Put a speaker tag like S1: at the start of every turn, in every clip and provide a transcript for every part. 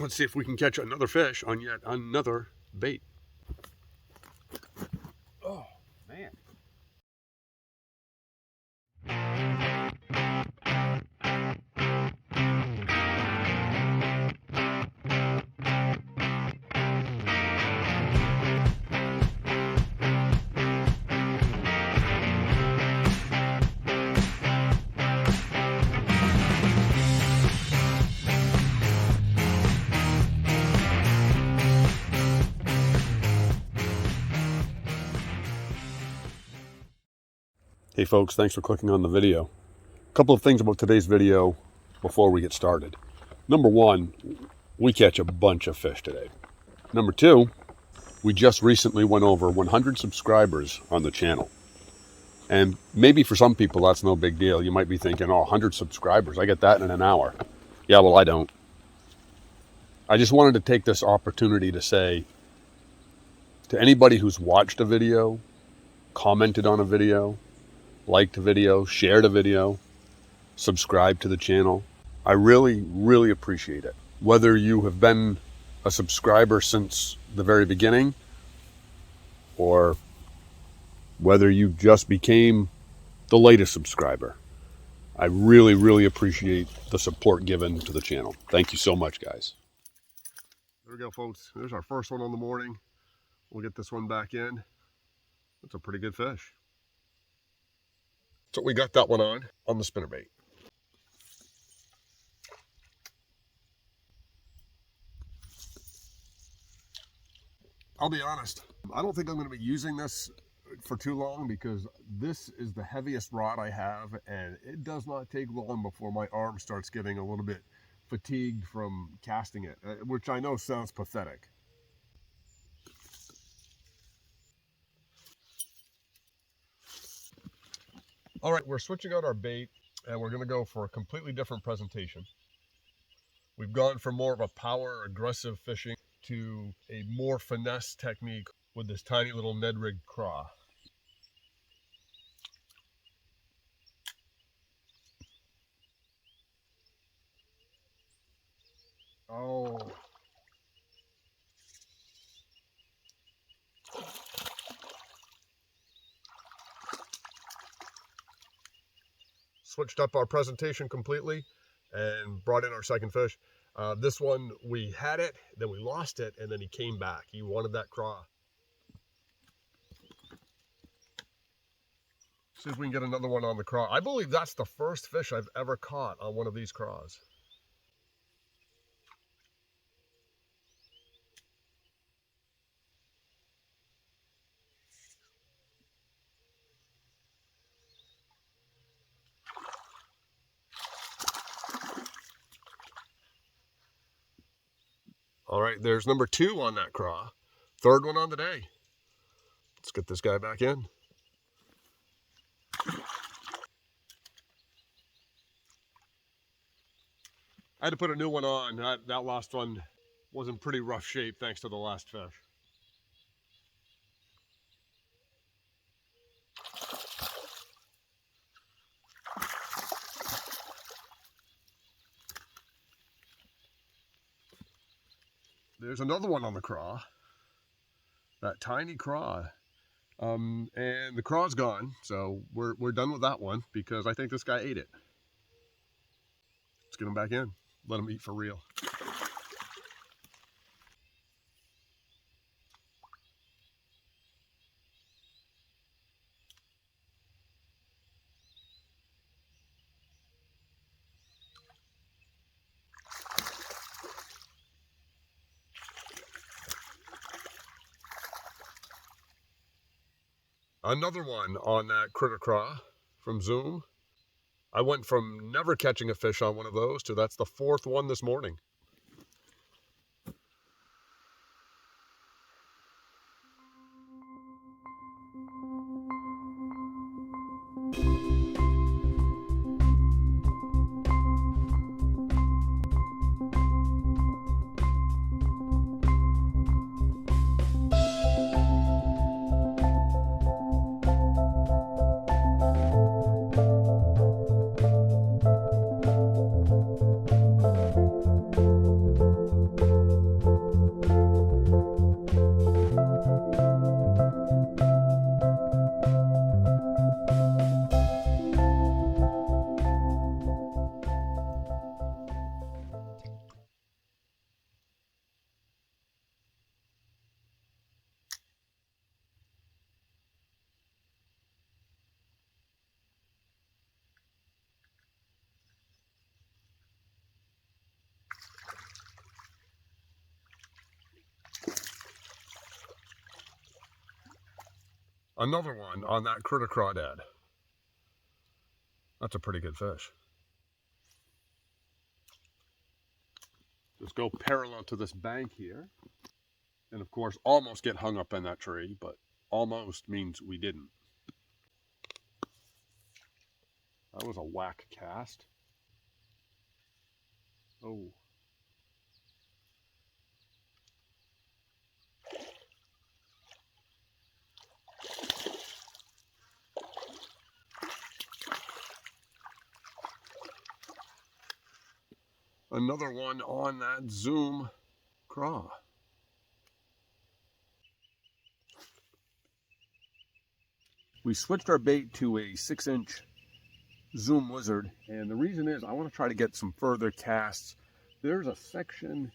S1: Let's see if we can catch another fish on yet another bait. Oh, man. Hey folks, thanks for clicking on the video. A couple of things about today's video before we get started. Number one, we catch a bunch of fish today. Number two, we just recently went over 100 subscribers on the channel. And maybe for some people that's no big deal. You might be thinking, oh, 100 subscribers, I get that in an hour. Yeah, well, I don't. I just wanted to take this opportunity to say to anybody who's watched a video, commented on a video, liked a video, shared a video, subscribed to the channel. I really, really appreciate it. Whether you have been a subscriber since the very beginning or whether you just became the latest subscriber, I really, really appreciate the support given to the channel. Thank you so much, guys. There we go, folks. There's our first one on the morning. We'll get this one back in. That's a pretty good fish. So we got that one on the spinnerbait. I'll be honest, I don't think I'm going to be using this for too long because this is the heaviest rod I have, and it does not take long before my arm starts getting a little bit fatigued from casting it, which I know sounds pathetic. All right, we're switching out our bait and we're going to go for a completely different presentation. We've gone from more of a power aggressive fishing to a more finesse technique with this tiny little Ned rig craw. Oh. Switched up our presentation completely and brought in our second fish. This one, we had it, then we lost it, and then he came back. He wanted that craw. See if we can get another one on the craw. I believe that's the first fish I've ever caught on one of these craws. All right, there's number 2 on that craw. Third one on the day. Let's get this guy back in. I had to put a new one on. That last one was in pretty rough shape thanks to the last fish. There's another one on the craw, that tiny craw, and the craw's gone, so we're done with that one because I think this guy ate it. Let's get him back in, let him eat for real. Another one on that critter craw from Zoom. I went from never catching a fish on one of those to that's the 4th one this morning. Another one on that critter crawdad. That's a pretty good fish. Just go parallel to this bank here. And of course, almost get hung up in that tree, but almost means we didn't. That was a whack cast. Oh. Another one on that Zoom craw. We switched our bait to a 6-inch Zoom Lizard, and the reason is I want to try to get some further casts. There's a section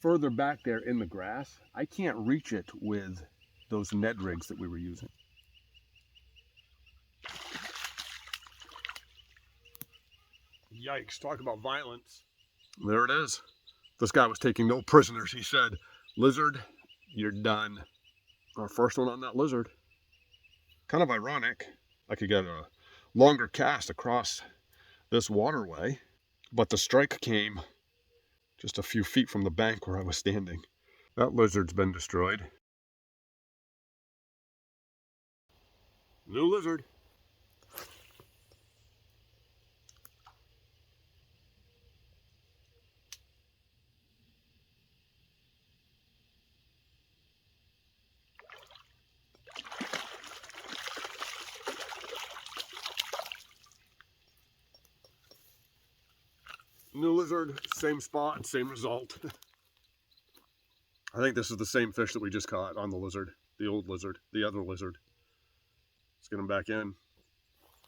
S1: further back there in the grass. I can't reach it with those Ned rigs that we were using. Yikes, talk about violence. There it is. This guy was taking no prisoners. He said, "Lizard, you're done." Our first one on that lizard. Kind of ironic. I could get a longer cast across this waterway, but the strike came just a few feet from the bank where I was standing. That lizard's been destroyed. New lizard. New lizard, same spot, same result. I think this is the same fish that we just caught on the lizard, the old lizard, the other lizard. Let's get him back in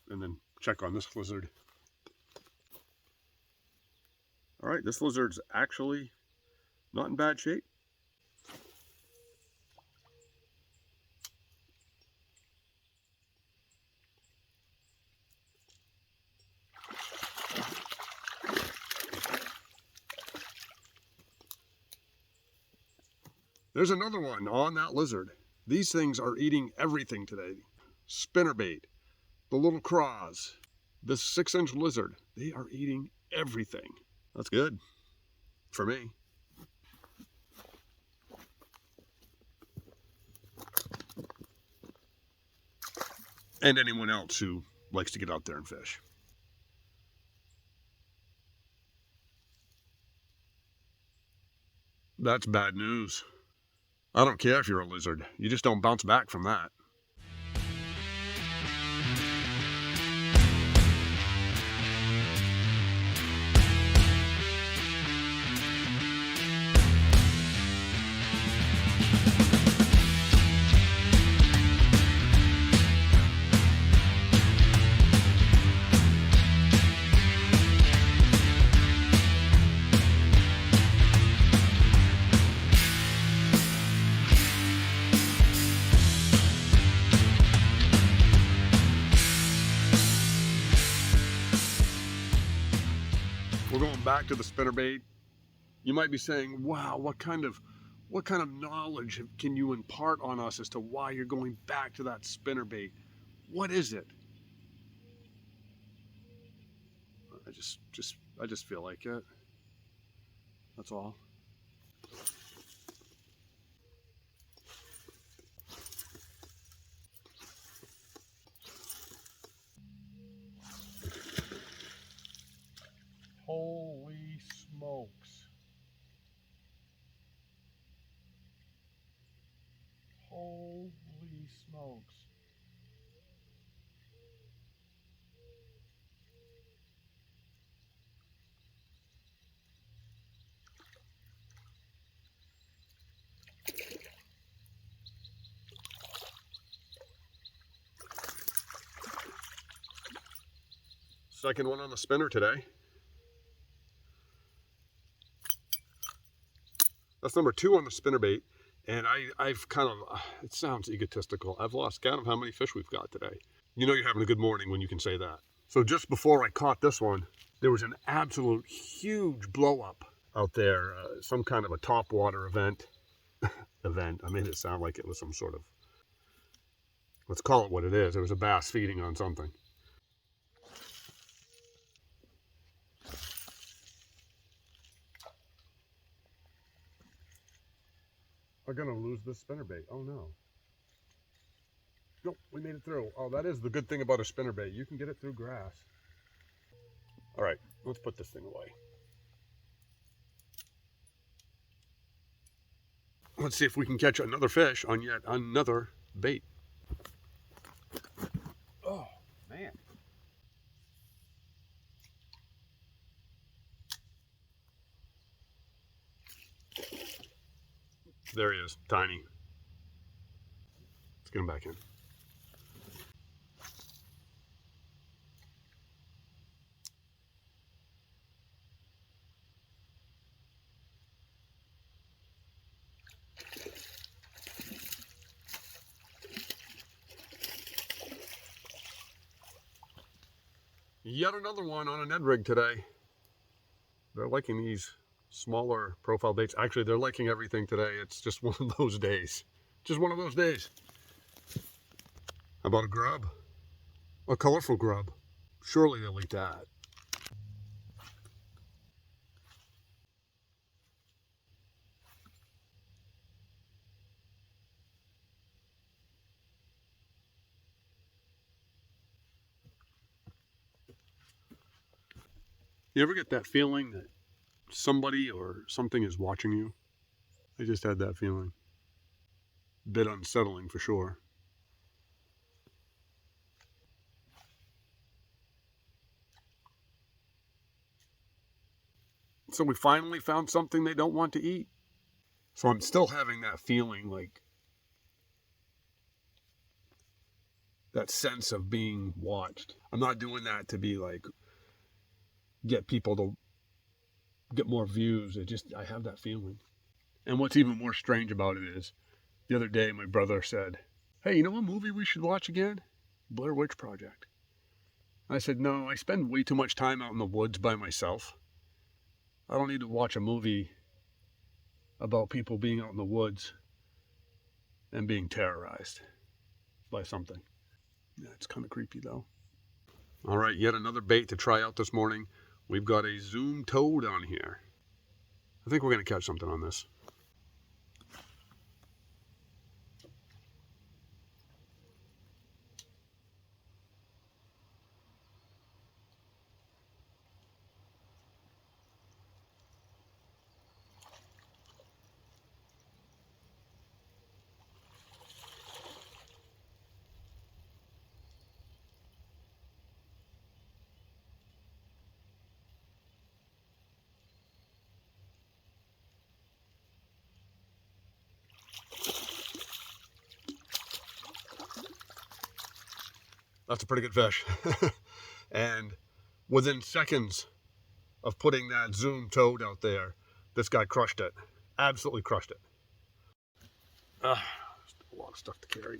S1: and then check on this lizard. All right, this lizard's actually not in bad shape. There's another one on that lizard. These things are eating everything today. Spinnerbait, the little craws, this 6-inch lizard, they are eating everything. That's good for me. And anyone else who likes to get out there and fish. That's bad news. I don't care if you're a lizard. You just don't bounce back from that. We're going back to the spinnerbait. You might be saying, wow, what kind of knowledge can you impart on us as to why you're going back to that spinnerbait? What is it? I just feel like it. That's all. Holy smokes. Holy smokes. Second one on the spinner today. That's number 2 on the spinnerbait. And I've kind of, it sounds egotistical, I've lost count of how many fish we've got today. You know you're having a good morning when you can say that. So just before I caught this one, there was an absolute huge blow up out there, some kind of a topwater event. I made it sound like it was some sort of Let's call it what it is. It was a bass feeding on something. I'm gonna lose this spinnerbait. Oh no. Nope, we made it through. Oh, that is the good thing about a spinnerbait. You can get it through grass. All right, let's put this thing away. Let's see if we can catch another fish on yet another bait. Oh, man. There he is, tiny. Let's get him back in. Yet another one on a Ned rig today. They're liking these smaller profile baits. Actually, they're liking everything today. It's just one of those days. Just one of those days. How about a grub? A colorful grub. Surely they'll eat that. You ever get that feeling that somebody or something is watching you? I just had that feeling. A bit unsettling for sure. So we finally found something they don't want to eat. So I'm still having that feeling, like that sense of being watched. I'm not doing that to be like, get people to get more views. I have that feeling. And what's even more strange about it is, the other day my brother said, hey, you know what movie we should watch again? Blair Witch Project. I said, no, I spend way too much time out in the woods by myself. I don't need to watch a movie about people being out in the woods and being terrorized by something. Yeah, it's kind of creepy though. All right, yet another bait to try out this morning. We've got a Zoom toad on here. I think we're going to catch something on this. That's a pretty good fish. And within seconds of putting that Zoom toad out there, this guy crushed it. Absolutely crushed it. A lot of stuff to carry.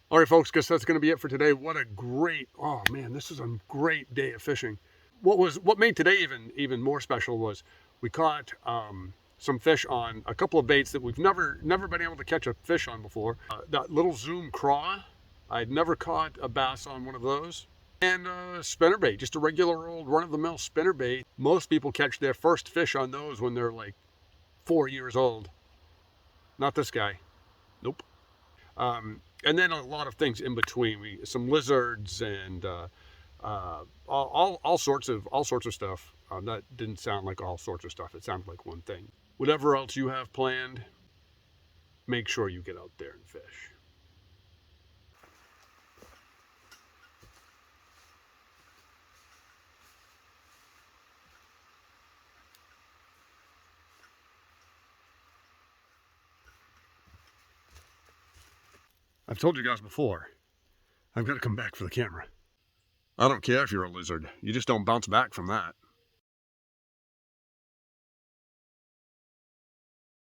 S1: All right, folks, guess that's going to be it for today. What a great, oh man, this is a great day of fishing. What made today even more special was we caught some fish on a couple of baits that we've never been able to catch a fish on before. That little Zoom craw, I'd never caught a bass on one of those. And a spinnerbait, just a regular old run-of-the-mill spinnerbait. Most people catch their first fish on those when they're like 4 years old. Not this guy. Nope. And then a lot of things in between. Some lizards and all sorts of stuff. That didn't sound like all sorts of stuff. It sounded like one thing. Whatever else you have planned, make sure you get out there and fish. I've told you guys before, I've got to come back for the camera. I don't care if you're a lizard. You just don't bounce back from that.